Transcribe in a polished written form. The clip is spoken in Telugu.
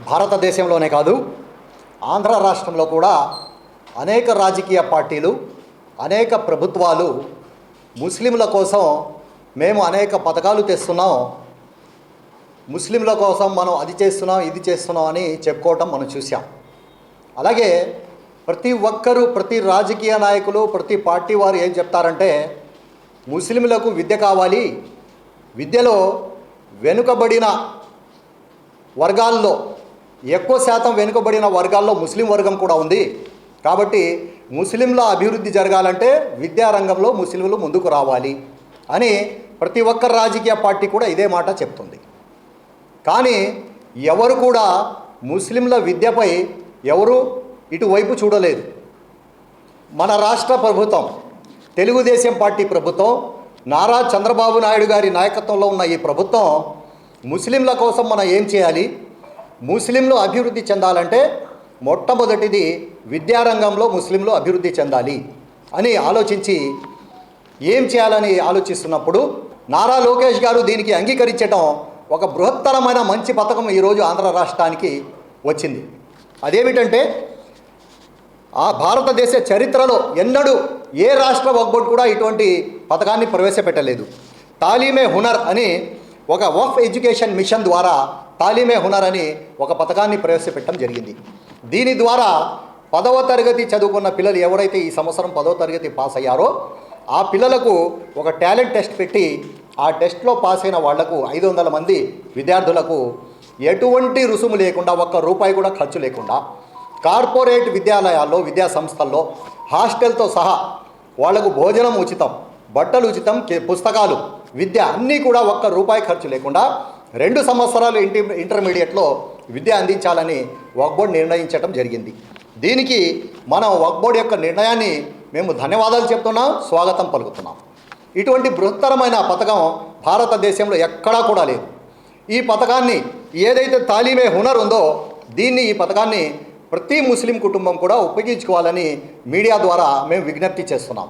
భారతదేశంలోనే కాదు, ఆంధ్ర రాష్ట్రంలో కూడా అనేక రాజకీయ పార్టీలు, అనేక ప్రభుత్వాలు ముస్లింల కోసం మేము అనేక పథకాలు తెస్తున్నాం, ముస్లింల కోసం మనం అది చేస్తున్నాం ఇది చేస్తున్నాం అని చెప్పుకోవటం మనం చూసాం. అలాగే ప్రతి ఒక్కరూ, ప్రతి రాజకీయ నాయకులు, ప్రతి పార్టీ వారు ఏం చెప్తారంటే ముస్లింలకు విద్య కావాలి, విద్యలో వెనుకబడిన వర్గాల్లో ఎక్కువ శాతం వెనుకబడిన వర్గాల్లో ముస్లిం వర్గం కూడా ఉంది కాబట్టి ముస్లింల అభివృద్ధి జరగాలంటే విద్యారంగంలో ముస్లింలు ముందుకు రావాలి అని ప్రతి ఒక్క రాజకీయ పార్టీ కూడా ఇదే మాట చెప్తుంది. కానీ ఎవరు కూడా ముస్లింల విద్యపై ఎవరు ఇటువైపు చూడలేదు. మన రాష్ట్ర ప్రభుత్వం, తెలుగుదేశం పార్టీ ప్రభుత్వం, నారా చంద్రబాబు నాయుడు గారి నాయకత్వంలో ఉన్న ఈ ప్రభుత్వం ముస్లింల కోసం మనం ఏం చేయాలి, ముస్లింలు అభివృద్ధి చెందాలంటే మొట్టమొదటిది విద్యారంగంలో ముస్లింలు అభివృద్ధి చెందాలి అని ఆలోచించి ఏం చేయాలని ఆలోచిస్తున్నప్పుడు నారా లోకేష్ గారు దీనికి అంగీకరించడం ఒక బృహత్తరమైన మంచి పథకం ఈరోజు ఆంధ్ర రాష్ట్రానికి వచ్చింది. అదేమిటంటే ఆ భారతదేశ చరిత్రలో ఎన్నడూ ఏ రాష్ట్ర వక్బోర్డ్ కూడా ఇటువంటి పథకాన్ని ప్రవేశపెట్టలేదు. తాలీమే హునర్ అని ఒక వక్ఫ్ ఎడ్యుకేషన్ మిషన్ ద్వారా తాలీమే హునర్ అని ఒక పథకాన్ని ప్రవేశపెట్టడం జరిగింది. దీని ద్వారా 10వ తరగతి చదువుకున్న పిల్లలు ఎవరైతే ఈ సంవత్సరం 10వ తరగతి పాస్ అయ్యారో ఆ పిల్లలకు ఒక టాలెంట్ టెస్ట్ పెట్టి ఆ టెస్ట్లో పాస్ అయిన వాళ్లకు 500 మంది విద్యార్థులకు ఎటువంటి రుసుము లేకుండా, ఒక్క రూపాయి కూడా ఖర్చు లేకుండా కార్పొరేట్ విద్యాలయాల్లో, విద్యా సంస్థల్లో హాస్టల్తో సహా వాళ్లకు భోజనం ఉచితం, బట్టలు ఉచితం, పుస్తకాలు, విద్య అన్నీ కూడా ఒక్క రూపాయి ఖర్చు లేకుండా 2 సంవత్సరాలు ఇంటర్మీడియట్లో విద్య అందించాలని వక్ఫ్ బోర్డ్ నిర్ణయించడం జరిగింది. దీనికి మనం వక్ఫ్ బోర్డ్ యొక్క నిర్ణయాన్ని మేము ధన్యవాదాలు చెప్తున్నాం, స్వాగతం పలుకుతున్నాం. ఇటువంటి బృహత్తరమైన పథకం భారతదేశంలో ఎక్కడా కూడా లేదు. ఈ పథకాన్ని ఏదైతే తాలీమే హునర్ ఉందో ఈ పథకాన్ని ప్రతి ముస్లిం కుటుంబం కూడా ఉపయోగించుకోవాలని మీడియా ద్వారా మేము విజ్ఞప్తి చేస్తున్నాం.